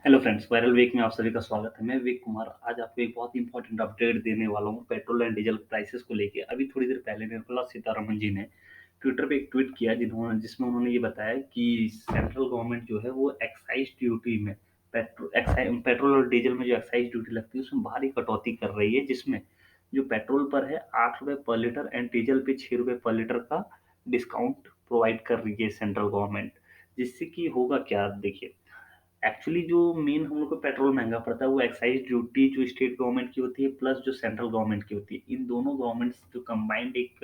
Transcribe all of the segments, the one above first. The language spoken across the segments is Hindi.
हेलो फ्रेंड्स, वायरल वीक में आप सभी का स्वागत है। मैं विवेक कुमार आज आपको एक बहुत ही इंपॉर्टेंट अपडेट देने वाला हूँ पेट्रोल एंड डीजल प्राइसेस को लेके। अभी थोड़ी देर पहले निर्मला सीतारमण जी ने ट्विटर पे एक ट्वीट किया जिसमें उन्होंने ये बताया कि सेंट्रल गवर्नमेंट जो है वो एक्साइज ड्यूटी में पेट्रोल और डीजल में जो एक्साइज ड्यूटी लगती है उसमें भारी कटौती कर रही है, जिसमें जो पेट्रोल पर है 8 रुपये पर लीटर एंड डीजल पे 6 रुपये पर लीटर का डिस्काउंट प्रोवाइड कर रही है सेंट्रल गवर्नमेंट। जिससे कि होगा क्या, देखिए। एक्चुअली जो मेन हम लोग को पेट्रोल महँगा पड़ता है वो एक्साइज़ ड्यूटी जो स्टेट गवर्नमेंट की होती है प्लस जो सेंट्रल गवर्नमेंट की होती है। इन दोनों गवर्नमेंट्स जो कंबाइंड एक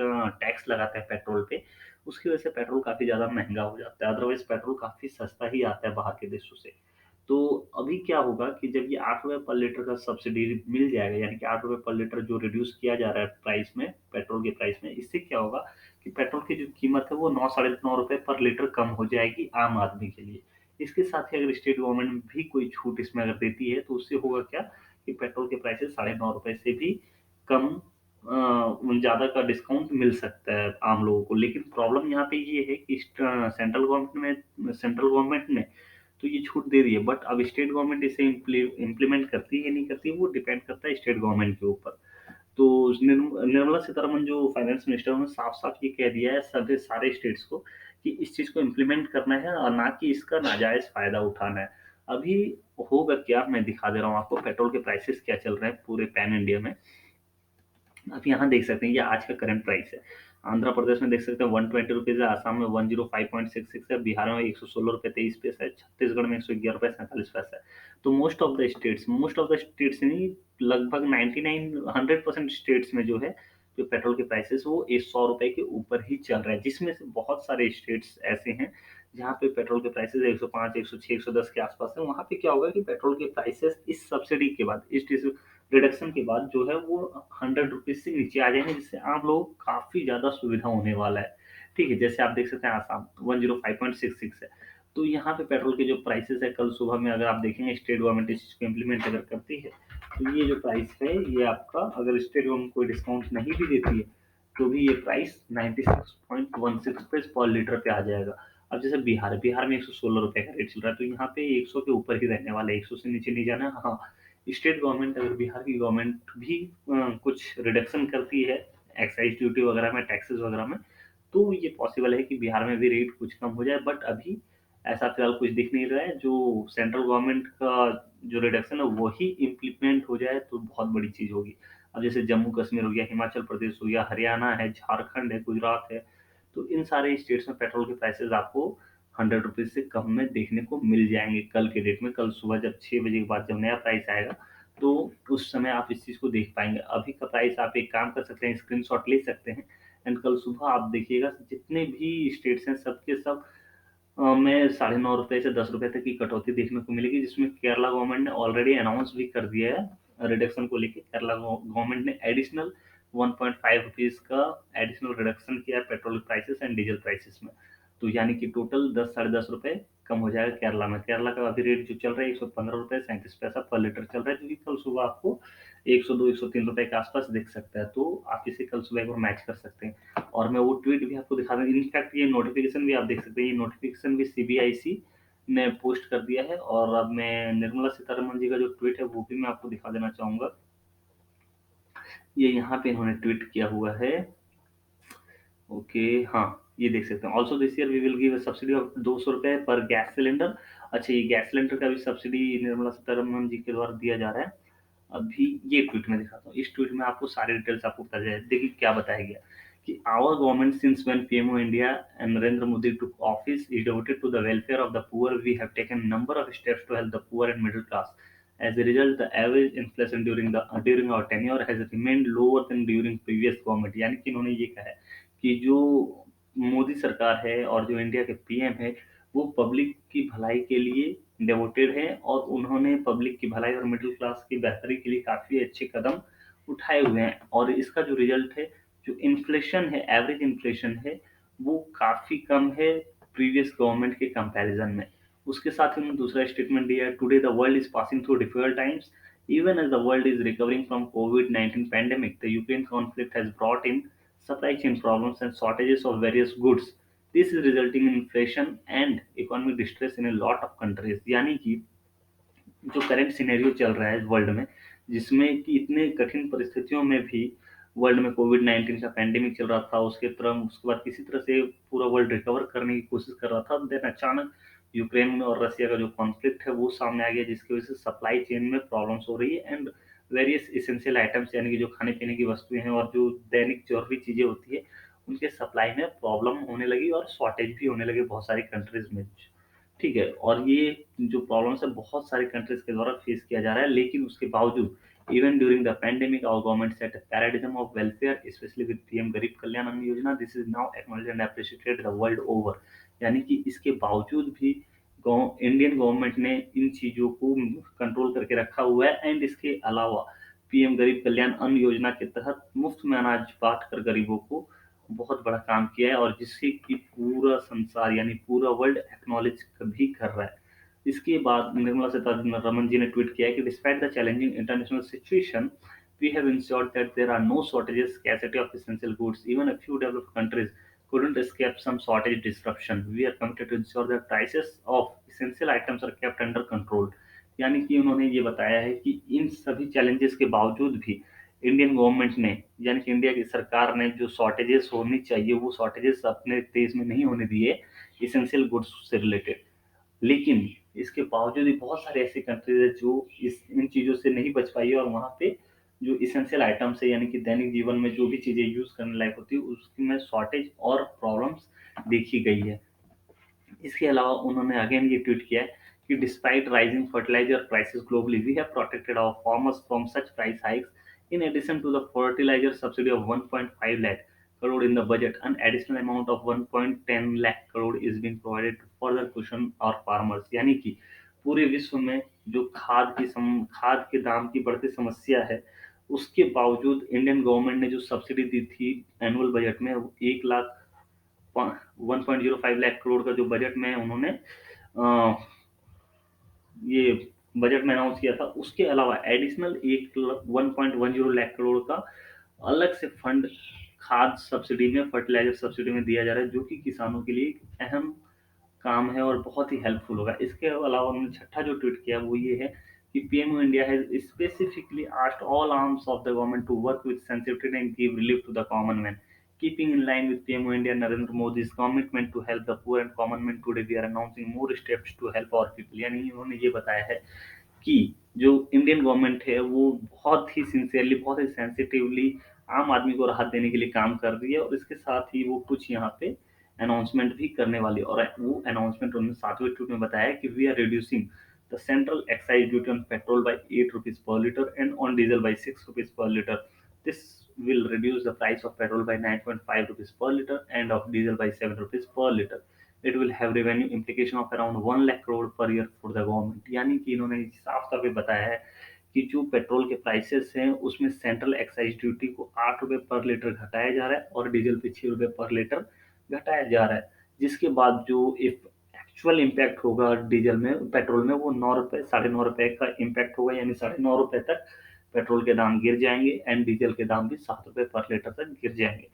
टैक्स लगाता है पेट्रोल पे, उसकी वजह से पेट्रोल काफ़ी ज़्यादा महँगा हो जाता है। अदरवाइज़ पेट्रोल काफ़ी सस्ता ही आता है बाहर के देशों से। तो अभी क्या होगा कि जब ये 8 रुपए पर लीटर का सब्सिडी मिल जाएगा, यानी कि 8 रुपए पर लीटर जो रिड्यूस किया जा रहा है प्राइस में, पेट्रोल के प्राइस में, इससे क्या होगा कि पेट्रोल की जो कीमत है वो 9 साढ़े 9 रुपए पर लीटर कम हो जाएगी आम आदमी के लिए। इसके साथ ही अगर स्टेट गवर्नमेंट भी कोई छूट इसमें अगर देती है तो उससे होगा क्या कि पेट्रोल के प्राइसेस साढ़े 9 रुपए से भी कम ज़्यादा का डिस्काउंट मिल सकता है आम लोगों को। लेकिन प्रॉब्लम यहाँ पे ये है कि सेंट्रल गवर्नमेंट ने तो ये छूट दे रही है, बट अब स्टेट गवर्नमेंट इसे इम्प्लीमेंट करती है या नहीं करती है वो डिपेंड करता है स्टेट गवर्नमेंट के ऊपर। तो निर्मला सीतारमण जो फाइनेंस मिनिस्टर उन्होंने साफ-साफ ये कह दिया है सभी सारे स्टेट्स को कि इस चीज़ को इम्प्लीमेंट करना है और ना कि इसका नाजायज़ फ़ायदा उठाना है। अभी होगा क्या, मैं दिखा दे रहा हूँ आपको पेट्रोल के प्राइसेज़ क्या चल रहे हैं पूरे पैन इंडिया में। आप यहाँ देख सकते हैं ये आज का करंट प्राइस है। आंध्र प्रदेश में देख सकते हैं ₹120 है, असम में 105.66 है, बिहार में ₹116.23 है, छत्तीसगढ़ में ₹111.47 है। तो मोस्ट ऑफ द स्टेट्स यानी लगभग 99 100% स्टेट्स में जो है, जो पेट्रोल के प्राइसेज़ वो ये ₹100 के ऊपर ही चल रहा है, जिसमें से बहुत सारे स्टेट्स ऐसे हैं, जहाँ पे पेट्रोल के प्राइसेज़ 105, 106, 110 के आस-पास है। वहाँ पे क्या होगा कि पेट्रोल के प्राइसेज़ इस सब्सिडी के बाद, इस रिडक्शन के बाद जो है वो ₹100 से नीचे आ जाएँगे, जिससे आम लोगों को काफ़ी ज़्यादा सुविधा होने वाला है। ठीक है, जैसे आप देख सकते हैं आसाम 105.66 है। तो यहाँ पे पेट्रोल के जो प्राइसेज़ है कल सुबह में अगर आप देखेंगे स्टेट गवर्नमेंट इस चीज़ को इम्प्लीमेंट अगर करती है, तो ये जो प्राइस है ये आपका अगर स्टेट गवर्नमेंट कोई डिस्काउंट नहीं भी देती है, तो भी ये प्राइस 96.16 पर लीटर पे आ जाएगा। अब जैसे बिहार में ₹116 का रेट चल रहा है, तो यहाँ पे 100 के ऊपर ही रहने वाला है, 100 से नीचे नहीं जाना है। हाँ, स्टेट गवर्नमेंट अगर बिहार की गवर्नमेंट भी कुछ रिडक्शन करती है एक्साइज़ ड्यूटी वगैरह में, टैक्सेस वगैरह में, तो ये पॉसिबल है कि बिहार में भी रेट कुछ कम हो जाए, बट अभी ऐसा फिलहाल कुछ दिख नहीं रहा है। जो सेंट्रल गवर्नमेंट का जो रिडक्शन है वही इम्प्लीमेंट हो जाए तो बहुत बड़ी चीज़ होगी। अब जैसे जम्मू कश्मीर हो गया, हिमाचल प्रदेश हो गया, हरियाणा है, झारखंड है, गुजरात है, तो इन सारे स्टेट्स में पेट्रोल के प्राइसेज़ आपको ₹100 से कम में देखने को मिल जाएँगे कल के डेट में। कल सुबह जब 6 बजे के बाद जब नया प्राइस आएगा, तो उस समय आप इस चीज़ को देख पाएँगे। अभी का प्राइस आप एक काम कर सकते हैं, स्क्रीनशॉट ले सकते हैं एंड कल सुबह आप देखिएगा जितने भी स्टेट्स हैं सबके सब में साढ़े 9 रुपए से 10 रुपए तक की कटौती देखने को मिलेगी, जिसमें केरला गवर्नमेंट ने ऑलरेडी अनाउंस भी कर दिया है रिडक्शन को लेके। केरला गवर्नमेंट ने एडिशनल 1.5 रुपीज़ का एडिशनल रिडक्शन किया है petrol prices and diesel prices में। तो यानी कि टोटल 10 साढ़े 10 रुपए कम हो जाएगा केरला में। केरला का अभी रेट जो चल रहा है ₹115.37 पर लीटर चल रहा है, जो कि कल सुबह आपको 102, ₹103 के आसपास दिख सकता है। तो आप इसे कल सुबह एक बार मैच कर सकते हैं। और मैं वो ट्वीट भी आपको दिखा दूँ, इनफैक्ट ये नोटिफ़िकेशन भी आप देख सकते हैं, ये नोटिफ़िकेशन भी सीबीआईसी ने पोस्ट कर दिया है और अब मैं निर्मला सीतारमण जी का जो ट्वीट है वो भी मैं आपको दिखा देना चाहूँगा। ये यहाँ पे इन्होंने ट्वीट किया हुआ है। ओके, हाँ, ये देख सकते हैं। Also this year we will give a subsidy of ₹200 per gas cylinder. अच्छा, ये गैस सिलेंडर का भी सब्सिडी निर्मला सीतारमण जी के द्वारा दिया जा रहा है। अभी ये ट्वीट मैं दिखाता हूँ। इस ट्वीट में आपको सारी डिटेल्स आपको पता चल जाए। देखिए क्या बताया गया कि our government since when PMO India and Narendra Modi took office is devoted to the welfare of the poor. We have taken number of steps to help the poor and middle class. As a result, the average inflation during our tenure has remained lower than during previous government। यानी कि इन्होंने ये कहा है कि जो मोदी सरकार है और जो इंडिया के पीएम है, वो पब्लिक की भलाई के लिए डिवोटेड हैं और उन्होंने पब्लिक की भलाई और मिडिल क्लास की बेहतरी के लिए काफ़ी अच्छे कदम उठाए हुए हैं। और इसका जो रिज़ल्ट है, जो इन्फ्लेशन है, एवरेज इन्फ्लेशन है, वो काफ़ी कम है प्रीवियस गवर्नमेंट के कंपैरिज़न में। उसके साथ ही उन्होंने दूसरा स्टेटमेंट दिया है, today the world is passing through difficult times, even as the world is recovering from COVID-19 pandemic, the Ukraine conflict has brought in supply chain problems and shortages of various goods. This is resulting in inflation and economic distress in a lot of countries। यानी कि जो करंट सिनेरियो चल रहा है वर्ल्ड में, जिसमें कि इतने कठिन परिस्थितियों में भी वर्ल्ड में कोविड-19 का पैंडेमिक चल रहा था, उसके बाद किसी तरह से पूरा वर्ल्ड रिकवर करने की कोशिश कर रहा था। देन अचानक यूक्रेन में और रसिया का जो कॉन्फ्लिक्ट है, वो सामने आ गया, जिसकी वजह से सप्लाई चेन में प्रॉब्लम्स हो रही है एंड वेरियस एसेंशियल आइटम्स यानी कि जो खाने-पीने की वस्तुएँ हैं और जो दैनिक ज़रूरी चीज़ें होती है, उनके सप्लाई में प्रॉब्लम होने लगी और शॉर्टेज भी होने लगे बहुत सारी कंट्रीज़ में। ठीक है, और ये जो प्रॉब्लम्स है बहुत सारी कंट्रीज़ के द्वारा फेस किया जा रहा है, लेकिन उसके बावजूद even during the pandemic our government set a paradigm of welfare specially with PM Garib Kalyan Anna Yojana. This is now acknowledged and appreciated the world over. यानी कि इसके बावजूद भी इंडियन गवर्नमेंट ने इन चीज़ों को कंट्रोल करके रखा हुआ है एंड इसके अलावा पीएम गरीब कल्याण अन्न योजना के तहत मुफ्त में अनाज बाँट कर गरीबों को बहुत बड़ा काम किया है और जिससे कि पूरा संसार यानी पूरा वर्ल्ड एक्नॉलेज भी कर रहा है। इसके बाद निर्मला सीतारमन जी ने ट्वीट किया है कि despite the challenging international situation, we have ensured that there are no shortages, scarcity of essential goods. Even a few developed countries couldn't escape some shortage disruption. We are committed to ensure that prices of essential items are kept under control. यानी कि उन्होंने ये बताया है कि इन सभी चैलेंजेस के बावजूद भी इंडियन गवर्नमेंट ने यानी कि इंडिया की सरकार ने जो शॉर्टेजेस होनी चाहिए वो शॉर्टेजेस अपने देश में नहीं होने दिए इसेंशियल गुड्स से रिलेटेड। लेकिन इसके बावजूद भी बहुत सारे ऐसी कंट्रीज है जो इस इन चीज़ों से नहीं बच पाई है और वहाँ पे जो इसेंशियल आइटम्स है यानी कि दैनिक जीवन में जो भी चीज़ें यूज़ करने लायक होती है उसमें शॉर्टेज और प्रॉब्लम्स देखी गई है। इसके अलावा उन्होंने अगेन ये ट्वीट किया है कि despite rising fertiliser prices globally we have protected our farmers from such price hikes in addition to the fertiliser subsidy of 1.5 lakh crore in the budget an additional amount of 1.10 lakh crore is being provided to further cushion our farmers। यानी कि पूरे विश्व में जो खाद के दाम की बढ़ती समस्या है उसके बावजूद इंडियन गवर्नमेंट ने जो सब्सिडी दी थी एनुअल बजट में 1 लाख 1.05 लाख करोड़ का जो बजट में उन्होंने ये बजट में अनाउंस किया था उसके अलावा एडिशनल 1.10 लाख करोड़ का अलग से फंड खाद सब्सिडी में फर्टिलाइजर सब्सिडी में दिया जा रहा है जो कि किसानों के लिए एक अहम काम है और बहुत ही हेल्पफुल होगा। इसके अलावा उन्होंने छठा जो ट्वीट किया वो ये है कि PMO India has specifically asked all arms of the government to work with sensitivity and give relief to the common man. Keeping in line with PMO India Narendra Modi's commitment to help the poor and common man, today we are announcing more steps to help our people। यानी उन्होंने ये बताया है कि जो इंडियन गवर्नमेंट है वो बहुत ही सिंसियरली बहुत ही सेंसिटिवली आम आदमी को राहत देने के लिए काम कर रही है और इसके साथ ही वो कुछ यहाँ पे अनाउंसमेंट भी करने वाली है और वो अनाउंसमेंट उन्होंने 7वें ट्वीट में बताया कि we are reducing the central excise duty on petrol by 8 rupees per liter and on diesel by 6 rupees per liter। This will reduce the price of petrol by 9.5 rupees per liter and of diesel by 7 rupees per liter। It will have revenue implication of around 1 lakh crore per year for the government। यानी कि इन्होंने साफ तौर पे बताया है कि जो पेट्रोल के प्राइसेस हैं उसमें सेंट्रल एक्साइज ड्यूटी को 8 रुपए पर लीटर घटाया जा रहा है और डीजल पे 6 रुपए पर लीटर घटाया जा रहा है। जिसके बाद जो एक्चुअल इम्पैक्ट होगा डीजल में पेट्रोल में वो 9 रुपए 9.5 रुपए का इम्पैक्ट होगा यानी 9.5 रुपए तक पेट्रोल के दाम गिर जाएंगे एंड डीजल के दाम भी 7 रुपए पर लीटर तक गिर जाएंगे।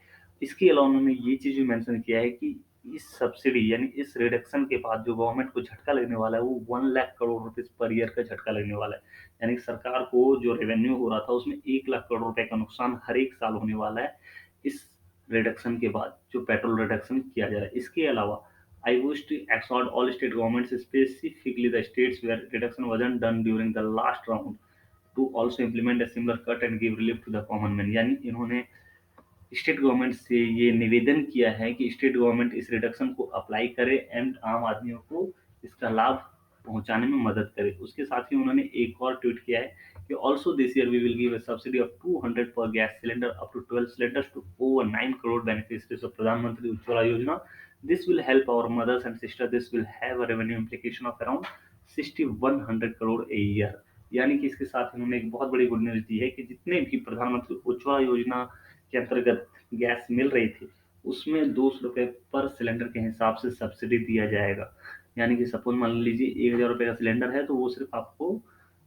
इसके अलावा उन्होंने ये चीज़ भी मेंशन किया है कि इस सब्सिडी यानी इस रिडक्शन के बाद जो गवर्नमेंट को झटका लगने वाला है वो 1 lakh crore rupees per year का झटका लगने वाला है। यानी कि सरकार को जो रेवेन्यू हो रहा था उसमें 1 लाख करोड़ रुपए का नुकसान हर एक साल होने वाला है इस रिडक्शन के बाद जो पेट्रोल रिडक्शन किया जा रहा है। इसके अलावा I wish to exhort all state governments, specifically the states where reduction wasn't done during the last round, to also implement a similar cut and give relief to the common man। यानी इन्होंने स्टेट गवर्नमेंट से ये निवेदन किया है कि स्टेट गवर्नमेंट इस रिडक्शन को अप्लाई करे एंड आम आदमियों को इसका लाभ पहुंचाने में मदद करे। उसके साथ ही उन्होंने एक और ट्वीट किया है कि also this year we will give a subsidy of 200 per gas cylinder up to 12 cylinders to over 9 crore beneficiaries of Pradhanmantri Ujjwala Yojana. This will help our mothers and sister. This will have a revenue implication of around 6100 crore a year. यानी कि इसके साथ इन्होंने एक बहुत बड़ी गुड न्यूज दी है कि जितने भी प्रधानमंत्री उज्ज्वला योजना के अंतर्गत गैस मिल रही थी उसमें 200 रुपये पर सिलेंडर के हिसाब से सब्सिडी दिया जाएगा। यानी कि सपोज मान लीजिए 1000 रुपये का सिलेंडर है तो वो सिर्फ आपको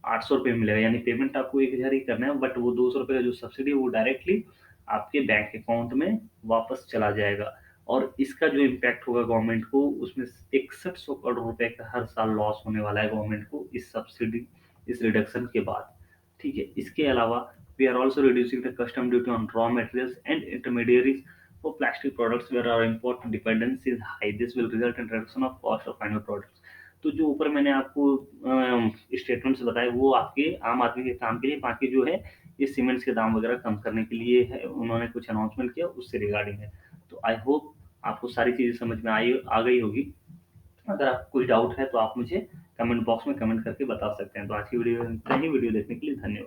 800 रुपये में मिलेगा यानी पेमेंट आपको 1000 ही करना है बट वो 200 रुपये का जो सब्सिडी है वो डायरेक्टली आपके बैंक अकाउंट में वापस चला जाएगा। और इसका जो इम्पैक्ट होगा गवर्नमेंट को उसमें 6100 करोड़ रुपए का हर साल लॉस होने वाला है गवर्नमेंट को इस सब्सिडी इस रिडक्शन के बाद, ठीक है? इसके अलावा we are also reducing the custom duty on raw materials and intermediaries for plastic products where our import dependency is high, this will result in reduction of cost of final products. तो जो ऊपर मैंने आपको स्टेटमेंट्स बताए वो आपके आम आदमी के काम के लिए, बाकी जो है ये सीमेंट्स के दाम वगैरह कम करने के लिए है, उन्होंने कुछ अनाउंसमेंट किया उससे रिगार्डिंग है। तो आई होप आपको सारी चीज़ें समझ में आ गई होगी। अगर आपको कोई डाउट है तो आप मुझे कमेंट बॉक्स में कमेंट करके बता सकते हैं। तो आज की वीडियो में इतना ही, वीडियो देखने के लिए धन्यवाद।